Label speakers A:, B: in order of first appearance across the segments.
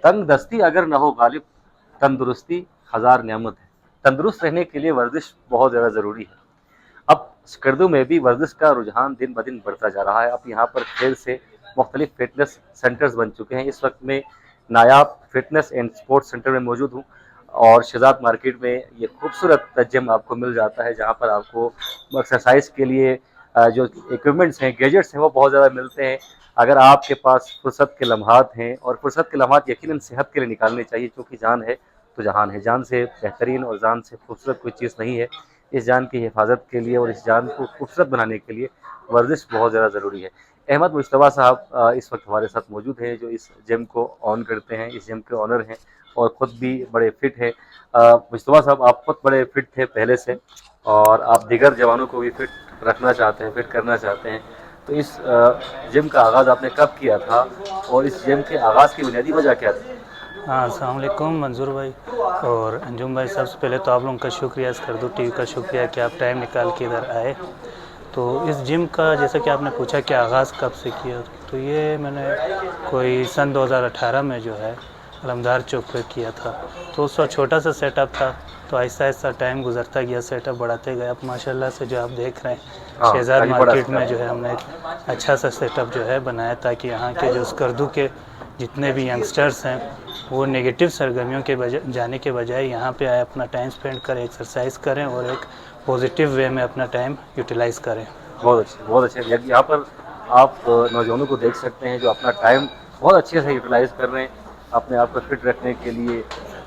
A: तंग दस्ती अगर न हो गालिब, तंदुरुस्ती हज़ार नेमत है। तंदुरुस्त रहने के लिए वर्जिश बहुत ज़्यादा ज़रूरी है। अब स्कर्दू में भी वर्जिश का रुझान दिन ब दिन बढ़ता जा रहा है। अब यहाँ पर खेल से मुख्तलिफ फिटनेस सेंटर्स बन चुके हैं। इस वक्त में नायाब फिटनेस एंड स्पोर्ट्स सेंटर में मौजूद हूँ और शहजाद मार्केट में ये खूबसूरत जिम आपको मिल जाता है, जहाँ पर आपको एक्सरसाइज के लिए जो इक्विपमेंट्स हैं, गैजेट्स हैं, वो बहुत ज़्यादा मिलते हैं। अगर आपके पास फुर्सत के लम्हात हैं, और फुर्सत के लम्हात यकीनन सेहत के लिए निकालने चाहिए, क्योंकि जान है तो जहान है। जान से बेहतरीन और जान से खूबसूरत कोई चीज़ नहीं है। इस जान की हिफाजत के लिए और इस जान को खूबसूरत बनाने के लिए वर्जिश बहुत ज़्यादा ज़रूरी है। अहमद मुश्तबा साहब इस वक्त हमारे साथ मौजूद हैं, जो इस जिम को ऑन करते हैं, इस जिम के ऑनर हैं और ख़ुद भी बड़े फिट हैं। मुश्तबा साहब, आप खुद बड़े फिट थे पहले से, और आप दीगर जवानों को भी फिट रखना चाहते हैं, फिट करना चाहते हैं। तो इस जिम का आगाज़ आपने कब किया था और इस जिम के आगाज़ की बुनियादी वजह क्या थी?
B: हाँ, अस्सलाम वालेकुम मंजूर भाई और अंजुम भाई। सबसे पहले तो आप लोगों का शुक्रिया, स्कर्दू टीवी का शुक्रिया कि आप टाइम निकाल के इधर आए। तो इस जिम का जैसा कि आपने पूछा कि आगाज़ कब से किया, तो ये मैंने कोई सन 2018 में जो है अलमदार चौक पे किया था। तो उस वक्त छोटा सा सेटअप था, तो आहिस्ता आहिस्ता टाइम गुजरता गया, सेटअप बढ़ाते गए। अब माशाल्लाह से जो आप देख रहे हैं शहजाद मार्केट में जो है हमने एक अच्छा सा सेटअप जो है बनाया, ताकि यहाँ के जो स्कर्दू के जितने भी यंगस्टर्स हैं वो नेगेटिव सरगर्मियों के जाने के बजाय यहाँ पे आए, अपना टाइम स्पेंड करें, एक्सरसाइज करें और एक पॉजिटिव वे में अपना टाइम यूटिलाइज़ करें।
A: बहुत अच्छे, बहुत अच्छे। यहाँ पर आप नौजवानों को देख सकते हैं जो अपना टाइम बहुत अच्छे से यूटिलाइज़ कर रहे हैं, अपने आप को फिट रखने के लिए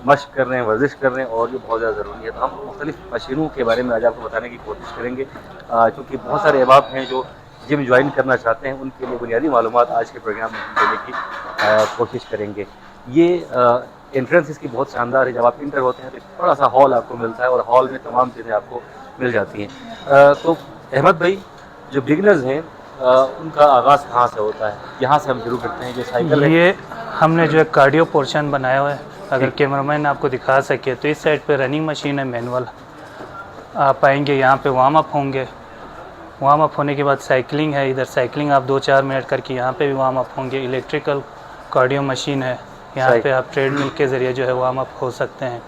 A: मशक कर रहे हैं, वर्जिश कर रहे हैं, और ये बहुत ज़्यादा ज़रूरी है। तो हम मुख्तलिफ मशीनों के बारे में आज आपको बताने की कोशिश करेंगे, क्योंकि बहुत सारे अहबाब हैं जो जिम ज्वाइन करना चाहते हैं, उनके लिए बुनियादी मालूमात आज के प्रोग्राम में हम देने की कोशिश करेंगे। ये एंट्रेंस इसकी बहुत शानदार है। जब आप इंटर होते हैं तो एक बड़ा सा हॉल आपको मिलता है, और हॉल में तमाम चीज़ें आपको मिल जाती हैं। तो अहमद भाई, जो बिगनर्स हैं उनका आगाज़ कहाँ से होता है? यहाँ से हम शुरू करते हैं। जो साइकिल है,
B: ये हमने जो है कार्डियो पोर्शन बनाया हुआ है, अगर कैमरामैन आपको दिखा सके तो इस साइड पे रनिंग मशीन है मैनुअल। आप आएंगे यहाँ पे वार्म अप होंगे, वार्म अप होने के बाद साइकिलिंग है, इधर साइकिलिंग आप 2-4 मिनट करके यहाँ पे भी वार्म अप होंगे। इलेक्ट्रिकल कार्डियो मशीन है, यहाँ पे आप ट्रेडमिल के ज़रिए जो है वार्म अप हो सकते हैं।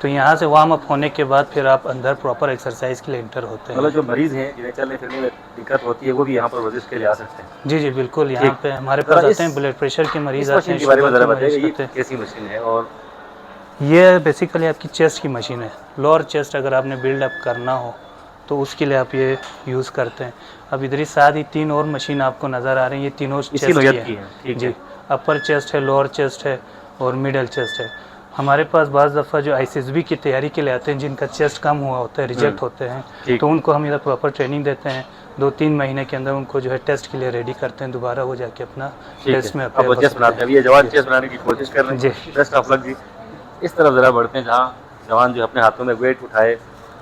B: तो यहाँ से वार्म अप होने के बाद फिर आप अंदर प्रॉपर एक्सरसाइज के लिए एंटर होते हैं।
A: मतलब जो मरीज़ हैं जिन्हें चलने फिरने में दिक्कत होती है, वो भी यहाँ पर वर्जिश के लिए आ सकते हैं?
B: जी जी बिल्कुल, यहाँ पे हमारे पास आते हैं ब्लड प्रेशर के मरीज़ आते हैं,
A: शुगर के
B: मरीज़ आते हैं।
A: कैसी मशीन है? और
B: ये बेसिकली आपकी चेस्ट की मशीन है। लोअर चेस्ट अगर आपने बिल्डअप करना हो तो उसके लिए आप ये यूज़ करते हैं। अब इधर ही साथ ही 3 और मशीन आपको नज़र आ रही है, ये तीनों चेस्ट की है। जी, अपर चेस्ट है, लोअर चेस्ट है और मिडल चेस्ट है। हमारे पास बाज़ दफ़ा जो ICSB की तैयारी के लिए आते हैं, जिनका चेस्ट कम हुआ होता है, रिजेक्ट होते हैं, तो उनको हम इधर प्रॉपर ट्रेनिंग देते हैं। 2-3 महीने के अंदर उनको जो है टेस्ट के लिए रेडी करते हैं, दोबारा वो जाके अपना टेस्ट में
A: अब चेस्ट बनाते हैं। ये जवान चेस्ट बनाने की कोशिश कर रहे हैं जी। बेस्ट ऑफ लक जी। इस तरफ ज़रा बढ़ते हैं, जहाँ जवान जो अपने हाथों में वेट उठाए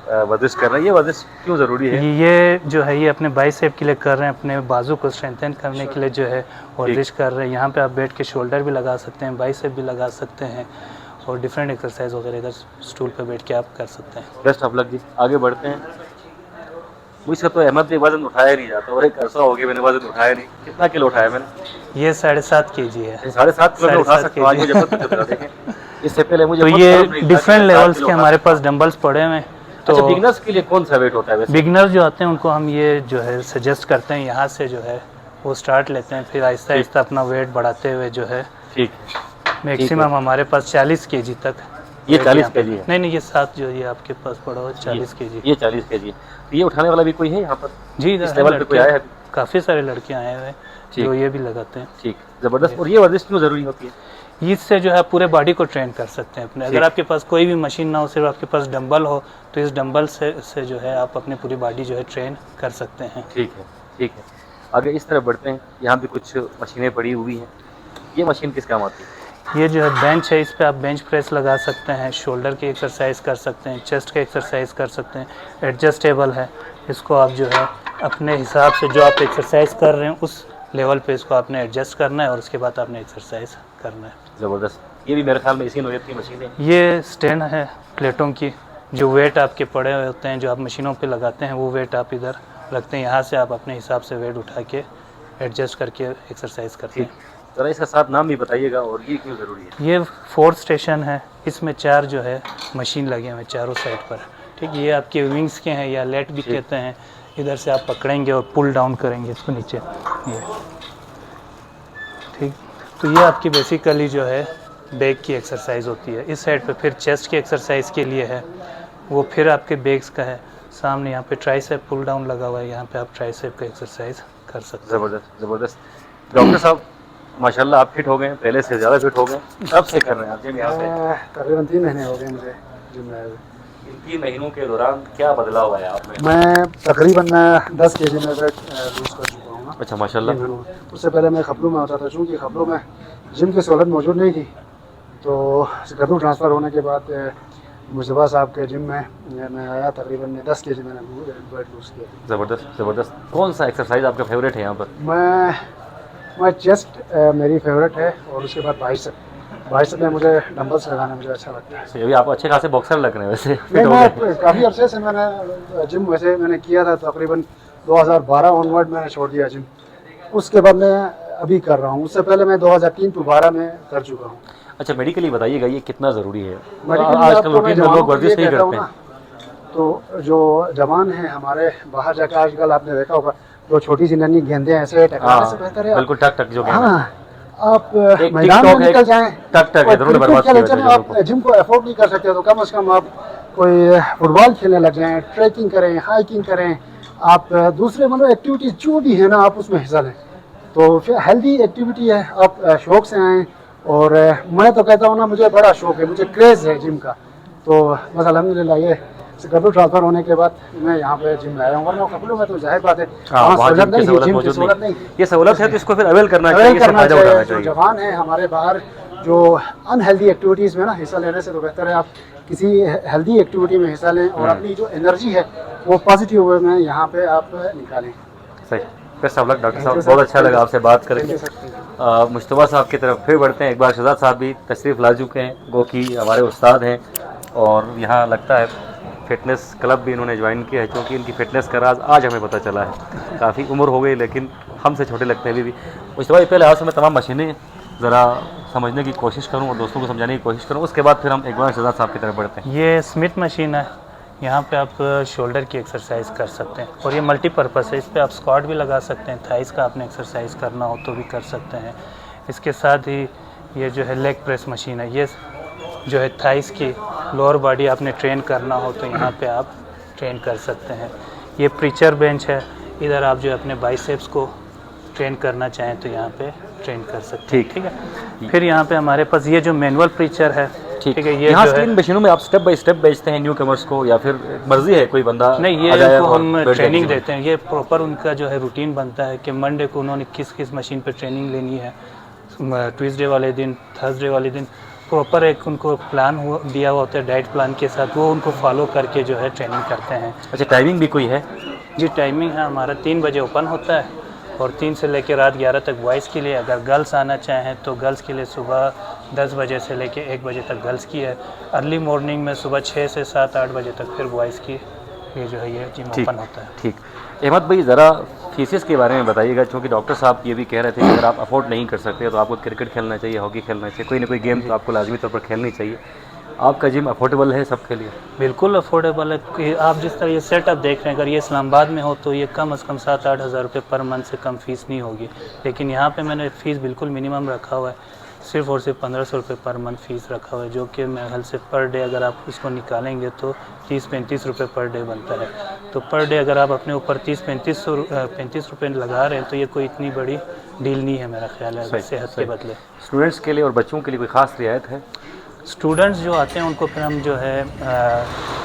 A: वर्जिश कर रहे हैं। ये वर्जिश क्यों ज़रूरी है?
B: ये जो है ये अपने बाइसेप के लिए कर रहे हैं, अपने बाजू को स्ट्रेंथन करने के लिए जो है वर्जिश कर रहे हैं। यहाँ पे आप बैठ के शोल्डर भी लगा सकते हैं, बाइसेप भी लगा सकते हैं, और डिफरेंट एक्सरसाइज वगैरह इधर स्टूल पे बैठ के आप कर सकते हैं।
A: बेस्ट ऑफ लक जी। आगे बढ़ते हैं। मुझसे तो अहमद ने वज़न उठाया नहीं जाता, और एक अरसा हो गया मैंने वज़न उठाया नहीं। कितना किलो उठाया मैंने?
B: ये 7.5 kg है।
A: 7.5 किलो उठा सकता हूँ आज मुझे देखें। इससे पहले मुझे
B: तो ये डिफरेंट लेवल्स के हमारे पास डंबल्स पड़े हुए हैं।
A: तो बिगिनर्स के लिए कौन सा वेट होता है वैसे?
B: बिगिनर्स जो आते हैं उनको हम ये जो है सजेस्ट करते हैं, यहाँ से जो है वो स्टार्ट लेते हैं, फिर आहिस्ता आहिस्ता अपना वेट बढ़ाते हुए जो है
A: ठीक
B: मैक्सिमम हमारे पास 40 kg तक।
A: ये 40 kg है?
B: नहीं, ये 7 जो ये आपके पास पड़ा हुआ 40 kg।
A: ये 40 kg है। तो ये उठाने वाला भी कोई है यहाँ पर?
B: जी,
A: इस लेवल पे कोई आया है?
B: काफ़ी सारे लड़के आए हुए हैं जो ये भी लगाते हैं।
A: ठीक, ज़बरदस्त। और ये वर्जिश क्यों ज़रूरी होती है?
B: इससे जो है पूरे बॉडी को ट्रेन कर सकते हैं अपने। अगर आपके पास कोई भी मशीन ना हो, सिर्फ आपके पास डंबल हो, तो इस डंबल से जो है आप अपनी पूरी बॉडी जो है ट्रेन कर सकते हैं।
A: ठीक है, ठीक है। आगे इस तरफ बढ़ते हैं। यहाँ पे कुछ मशीनें पड़ी हुई हैं। ये मशीन किस काम आती है?
B: ये जो है बेंच है, इस पर आप बेंच प्रेस लगा सकते हैं, शोल्डर की एक्सरसाइज कर सकते हैं, चेस्ट की एक्सरसाइज कर सकते हैं। एडजस्टेबल है, इसको आप जो है अपने हिसाब से जो आप एक्सरसाइज कर रहे हैं उस लेवल पे इसको आपने एडजस्ट करना है और उसके बाद आपने एक्सरसाइज करना है।
A: ज़बरदस्त। ये भी मेरे ख्याल में इसी नौयत की मशीन है।
B: ये स्टैंड है प्लेटों की, जो वेट आपके पड़े हुए होते हैं जो आप मशीनों पे लगाते हैं, वो वेट आप इधर रखते हैं। यहाँ से आप अपने हिसाब से वेट उठा के एडजस्ट करके एक्सरसाइज करते हैं।
A: ज़रा इसका साथ नाम भी बताइएगा और ये क्यों ज़रूरी है?
B: ये 4th स्टेशन है, इसमें 4 जो है मशीन लगे हुए हैं चारों साइड पर। ठीक, ये आपके विंग्स के हैं या लेट भी कहते हैं। इधर से आप पकड़ेंगे और पुल डाउन करेंगे इसको नीचे, ये ठीक। तो ये आपकी बेसिकली जो है बैक की एक्सरसाइज होती है। इस साइड पे फिर चेस्ट की एक्सरसाइज के लिए है, वो फिर आपके बैक्स का है। सामने यहाँ पे ट्राइसेप पुल डाउन लगा हुआ है, यहाँ पे आप ट्राइसेप का एक्सरसाइज कर सकते हैं।
A: ज़बरदस्त ज़बरदस्त। डॉक्टर साहब माशाल्लाह आप फिट हो गए, पहले से ज़्यादा फिट हो गए। कब से कर रहे हैं आप जिम यहाँ पे?
C: तकरीबन 3 महीने हो गए मुझे जिम में।
A: इन 3 महीनों के दौरान क्या बदलाव आया आप में?
C: मैं तकरीबन 10 केजी में वेट लूज़ कर चुका हूँ।
A: अच्छा माशाल्लाह।
C: 3 महीनों में। उससे पहले मैं खपलू में होता था, चूँकि खपलू में जिम की सहूलत मौजूद नहीं थी, तो गर्दू ट्रांसफ़र होने के बाद मुस्तफ़ा साहब के जिम में मैं आया। तकरीबन 10 केजी मैंने वेट लूज़ किया।
A: ज़बरदस्त ज़बरदस्त। कौन सा एक्सरसाइज आपका फेवरेट है यहाँ पर?
C: मैं चेस्ट मेरी फेवरेट है, और उसके बाद बाइसेप में मुझे डंबल्स लगाना मुझे अच्छा लगता है।
A: अभी आप अच्छे खासे बॉक्सर लग रहे हैं वैसे, फिट
C: नहीं,
A: हो
C: मैं
A: गए।
C: काफ़ी अरसे से मैंने जिम वैसे मैंने किया था। तकरीबन 2012 ऑनवर्ड मैंने छोड़ दिया जिम। उसके बाद मैं अभी कर रहा हूँ। उससे पहले मैं 2003 to 12 में कर चुका हूँ।
A: अच्छा मेडिकली बताइएगा ये कितना ज़रूरी है?
C: मेडिकल
A: आजकल रूटीन में लोग वर्जिश नहीं करते हैं।
C: तो जो जवान हैं हमारे, बाहर जाकर आजकल आपने देखा होगा, जो छोटी सी नन्ही गेंदें ऐसे टकराने से बेहतर है
A: बिल्कुल टक टक जो गेंद है।
C: हाँ, आप
A: एक
C: मैदान में निकल जाएं,
A: टक टक
C: और
A: इधर उधर
C: क्रिकेट
A: बर्बाद
C: खेलने
A: किया
C: चलें।
A: जाए
C: आप जिम को अफोर्ड नहीं कर सकते तो कम से कम आप कोई फुटबॉल खेलने लग जाएं, ट्रैकिंग करें, हाइकिंग करें, आप दूसरे मतलब एक्टिविटीज़ जो भी है ना आप उसमें हिस्सा लें। तो फिर हेल्दी एक्टिविटी है, आप शौक से आएँ। और मैं तो कहता हूँ ना, मुझे बड़ा शौक है, मुझे क्रेज़ है जिम का। तो बस अल्हम्दुलिल्लाह ये गर्दू ट्रांसफ़र होने के बाद मैं यहाँ पे जिम लाया हूँ। वरना कपड़ों में तो जाहिर बात है वहाँ सहूलत नहीं है, जिम की सहूलत नहीं।
A: ये सहूलत है तो इसको फिर अवेल करना
C: अवेल
A: चाहिए, इससे
C: करना
A: फायदा उठाना
C: चाहिए। जो
A: चाहिए।
C: जवान है हमारे बाहर, जो अनहेल्दी एक्टिविटीज़ में ना हिस्सा लेने से तो बेहतर है आप किसी हेल्दी एक्टिविटी में हिस्सा लें, और अपनी जो एनर्जी है वो पॉजिटिव वे में यहाँ पे आप निकालें।
A: सही। बेस्ट ऑफ लक डॉक्टर साहब, बहुत अच्छा लगा आपसे बात करके। मुस्तफ़ा साहब की तरफ फिर बढ़ते हैं। एक बार शहजाद साहब भी तशरीफ़ ला चुके हैं, वो कि हमारे उस्ताद हैं, और यहाँ लगता है फ़िटनेस क्लब भी इन्होंने ज्वाइन किया है, क्योंकि इनकी फ़िटनेस का राज आज हमें पता चला है। काफ़ी उम्र हो गई लेकिन हमसे छोटे लगते हैं अभी भी। मुस्तफ़ा जी पहले हाथ से मैं तमाम मशीनें ज़रा समझने की कोशिश करूँ और दोस्तों को समझाने की कोशिश करूँ, उसके बाद फिर हम एक बार शहजाद साहब की तरफ बढ़ते हैं।
B: ये स्मिथ मशीन है, यहाँ पे आप शोल्डर की एक्सरसाइज कर सकते हैं, और ये मल्टीपर्पज़ है। इस पे आप स्क्वाट भी लगा सकते हैं, थाइस का आपने एक्सरसाइज करना हो तो भी कर सकते हैं। इसके साथ ही ये जो है लेग प्रेस मशीन है, ये जो है थाइस की लोअर बॉडी आपने ट्रेन करना हो तो यहाँ पे आप ट्रेन कर सकते हैं। ये प्रीचर बेंच है, इधर आप जो है अपने बाइसेप्स को ट्रेन करना चाहें तो यहाँ पे ट्रेन कर सकते हैं। ठीक है। फिर यहाँ पे हमारे पास ये जो मैनुअल प्रीचर है, ठीक है। ये
A: यहाँ
B: जो है
A: इन मशीनों में आप स्टेप बाय स्टेप बेचते हैं न्यू कमर्स को, या फिर मर्जी है कोई बंदा
B: नहीं,
A: आ
B: ये
A: जाए
B: इनको
A: और
B: हम
A: बैठ जाए
B: ट्रेनिंग
A: किसी में?
B: देते हैं। ये प्रॉपर उनका जो है रूटीन बनता है कि मंडे को उन्होंने किस किस मशीन पे ट्रेनिंग लेनी है, ट्यूसडे वाले दिन, थर्सडे वाले दिन, प्रॉपर एक उनको प्लान दिया हुआ होता है डाइट प्लान के साथ, वो उनको फॉलो करके जो है ट्रेनिंग करते हैं।
A: अच्छा टाइमिंग भी कोई है?
B: जी टाइमिंग है हमारा 3 बजे ओपन होता है, और 3 से लेकर रात 11 तक बॉयज़ के लिए। अगर गर्ल्स आना चाहें तो गर्ल्स के लिए सुबह 10 बजे से लेकर 1 बजे तक गर्ल्स की है। अर्ली मॉर्निंग में सुबह 6 से 7-8 बजे तक फिर बॉयज़ की ये जो है ये जिम ओपन होता है।
A: ठीक। अहमद भाई ज़रा फीसेस के बारे में बताइएगा, क्योंकि डॉक्टर साहब ये भी कह रहे थे कि अगर आप अफोर्ड नहीं कर सकते तो आपको क्रिकेट खेलना चाहिए, हॉकी खेलना चाहिए, कोई ना कोई गेम तो आपको लाजमी तौर पर खेलनी चाहिए। आपका जिम अफोर्डेबल है सबके लिए?
B: बिल्कुल अफोर्डेबल है कि आप जिस तरह ये सेटअप देख रहे हैं, अगर ये इस्लामाबाद में हो तो ये कम से कम 7-8 हज़ार रुपये पर मंथ से कम फ़ीस नहीं होगी। लेकिन यहाँ पे मैंने फ़ीस बिल्कुल मिनिमम रखा हुआ है, सिर्फ़ और सिर्फ 1500 रुपये पर मंथ फ़ीस रखा हुआ है, जो कि मेरे ख्याल से पर डे अगर आप इसको निकालेंगे तो 30-35 रुपये पर डे बनता है। तो पर डे अगर आप अपने ऊपर 30-35 रुपये लगा रहे हैं तो ये कोई इतनी बड़ी डील नहीं है मेरा ख्याल है सेहत के बदले।
A: स्टूडेंट्स के लिए और बच्चों के लिए कोई ख़ास रियायत है?
B: स्टूडेंट्स जो आते हैं उनको फिर हम जो है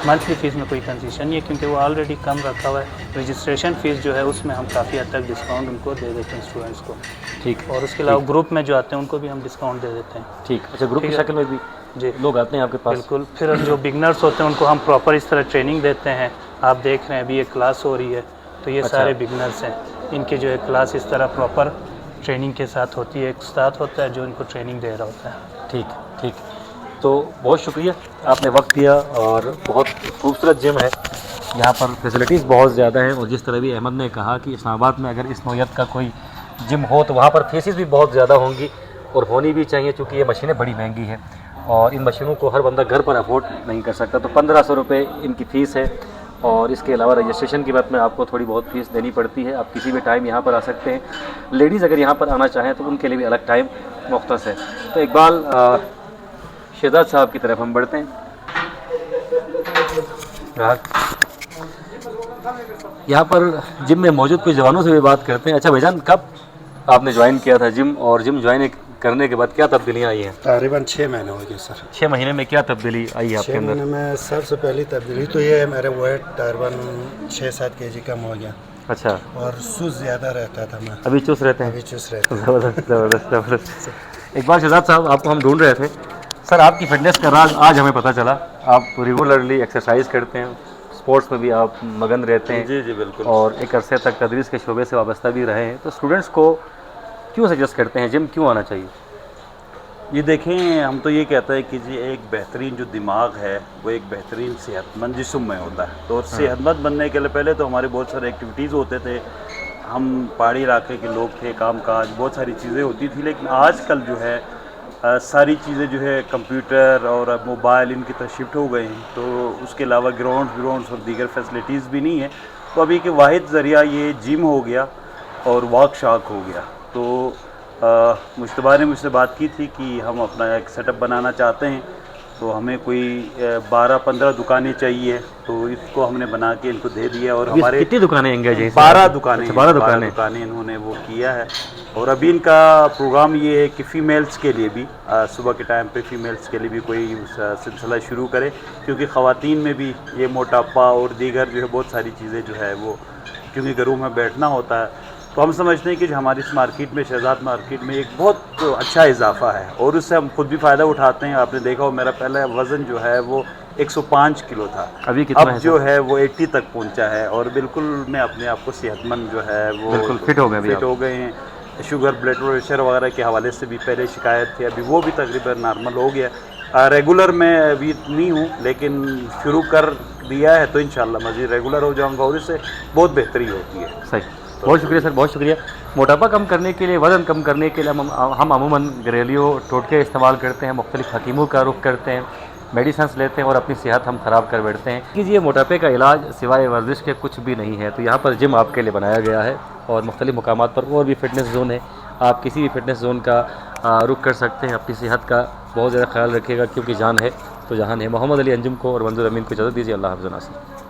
B: मंथली फ़ीस में कोई कंसेशन नहीं है, क्योंकि वो ऑलरेडी कम रखा हुआ है। रजिस्ट्रेशन फ़ीस जो है उसमें हम काफ़ी हद तक डिस्काउंट उनको दे देते हैं स्टूडेंट्स को।
A: ठीक।
B: और उसके अलावा ग्रुप में जो आते हैं उनको भी हम डिस्काउंट दे देते हैं।
A: ठीक। अच्छा ग्रुप की शक्ल में भी
B: जी
A: लोग आते हैं आपके पास?
B: बिल्कुल। फिर जो बिगनर्स होते हैं उनको हम प्रॉपर इस तरह ट्रेनिंग देते हैं। आप देख रहे हैं अभी ये क्लास हो रही है, तो ये सारे बिगनर्स हैं। इनकी जो है क्लास इस तरह प्रॉपर ट्रेनिंग के साथ होती है, एक उस्ताद होता है जो इनको ट्रेनिंग दे रहा होता है।
A: ठीक ठीक। तो बहुत शुक्रिया आपने वक्त दिया, और बहुत खूबसूरत जिम है, यहाँ पर फैसिलिटीज़ बहुत ज़्यादा हैं, और जिस तरह भी अहमद ने कहा कि इस्लामाबाद में अगर इस नौयत का कोई जिम हो तो वहाँ पर फीसेस भी बहुत ज़्यादा होंगी। और होनी भी चाहिए, चूँकि ये मशीनें बड़ी महंगी हैं और इन मशीनों को हर बंदा घर पर अफोर्ड नहीं कर सकता। तो 1500 रुपये इनकी फ़ीस है और इसके अलावा रजिस्ट्रेशन की बात में आपको थोड़ी बहुत फ़ीस देनी पड़ती है। आप किसी भी टाइम यहाँ पर आ सकते हैं। लेडीज़ अगर यहाँ पर आना चाहें तो उनके लिए भी अलग टाइम मुख्तस है। तो इकबाल शहजाद साहब की तरफ हम बढ़ते हैं। यहाँ पर जिम में मौजूद कुछ जवानों से भी बात करते हैं। अच्छा भाईजान, कब आपने ज्वाइन किया था जिम, और जिम ज्वाइन करने के बाद क्या तब्दीलियाँ आई हैं?
D: तकरीबन 6 महीने हो गए सर।
A: 6 महीने में क्या तब्दीली आई है आपके
D: 6
A: अंदर?
D: महीने में सबसे पहली तब्दीली तो ये है, मेरे वेट तकरीबन 6-7 kg कम हो गया
A: अच्छा,
D: और सुस्त ज़्यादा रहता था मैं।
A: अभी चुस्त रहते हैं?
D: अभी चुस्त रहता हूँ।
A: ज़बरदस्त ज़बरदस्त ज़बरदस्त। इकबाल शहजाद साहब, आपको हम ढूंढ रहे थे सर। आपकी फिटनेस का राज आज हमें पता चला। आप रेगुलरली एक्सरसाइज करते हैं, स्पोर्ट्स में भी आप मगन रहते हैं।
E: जी जी बिल्कुल।
A: और एक अरसे तक तदरीस के शोबे से वाबस्ता भी रहे हैं। तो स्टूडेंट्स को क्यों सजेस्ट करते हैं जिम क्यों आना चाहिए?
E: ये देखें, हम तो ये कहते हैं कि जी एक बेहतरीन जो दिमाग है वो एक बेहतरीन सेहतमंद जिस्म में होता है। तो सेहतमंद बनने के लिए पहले तो हमारे बहुत सारे एक्टिविटीज़ होते थे। हम पहाड़ी इलाके के लोग थे, काम काज बहुत सारी चीज़ें होती थी। लेकिन आजकल जो है सारी चीज़ें जो है कंप्यूटर और मोबाइल इनकी तरफ शिफ्ट हो गए हैं। तो उसके अलावा ग्राउंड्स और दीगर फैसिलिटीज़ भी नहीं है। तो अभी के वाहिद ज़रिया ये जिम हो गया और वॉक शॉक हो गया। तो मुश्तबा ने मुझसे बात की थी कि हम अपना एक सेटअप बनाना चाहते हैं, तो हमें कोई 12-15 दुकानें चाहिए। तो इसको हमने बना के इनको दे दिया और हमारे
A: कितनी दुकानें एंगेज हैं?
E: 12 दुकानें।
A: अच्छा, 12 दुकानें
E: इन्होंने वो किया है। और अभी इनका प्रोग्राम ये है कि फ़ीमेल्स के लिए भी सुबह के टाइम पे फ़ीमेल्स के लिए भी कोई सिलसिला शुरू करे, क्योंकि ख़वातीन में भी ये मोटापा और दीगर जो है बहुत सारी चीज़ें जो है वो, क्योंकि घरों में बैठना होता है। तो हम समझते हैं कि जो हमारी इस मार्केट में, शहजाद मार्केट में एक बहुत अच्छा इजाफा है और उससे हम खुद भी फ़ायदा उठाते हैं। आपने देखा हो मेरा पहला वज़न जो है वो 105 किलो था,
A: अभी कितना
E: अब
A: है
E: जो है वो 80 तक पहुंचा है। और बिल्कुल मैं अपने आप को सेहतमंद जो है वो
A: बिल्कुल फिट हो गए अभी
E: फिट हो गए हैं। शुगर, ब्लड प्रेशर वगैरह के हवाले से भी पहले शिकायत थी, अभी वो भी तकरीबन नॉर्मल हो गया। रेगुलर मैं अभी नहीं हूँ, लेकिन शुरू कर दिया है तो इंशाल्लाह मज़ीद रेगुलर हो जाऊँगा और इससे बहुत बेहतरी होती है।
A: सही, बहुत शुक्रिया सर, बहुत शुक्रिया। मोटापा कम करने के लिए, वज़न कम करने के लिए हम अमूमन घरेलू टोटके इस्तेमाल करते हैं, मुख्तलिफ हकीमों का रुख करते हैं, मेडिसिन्स लेते हैं और अपनी सेहत हम ख़राब कर बैठते हैं कि ये मोटापे का इलाज सिवाय वर्जिश के कुछ भी नहीं है। तो यहाँ पर जिम आपके लिए बनाया गया है और मुख्तलिफ मकामात पर और भी फ़िटनेस जोन है। आप किसी भी फ़िटनेस जोन का रुख कर सकते हैं। अपनी सेहत का बहुत ज़्यादा ख्याल रखिएगा, क्योंकि जान है तो जहान है। मोहम्मद अली अंजुम को और मंजूर अमीन को इजाज़त दीजिए। अल्लाह हाफ़िज़।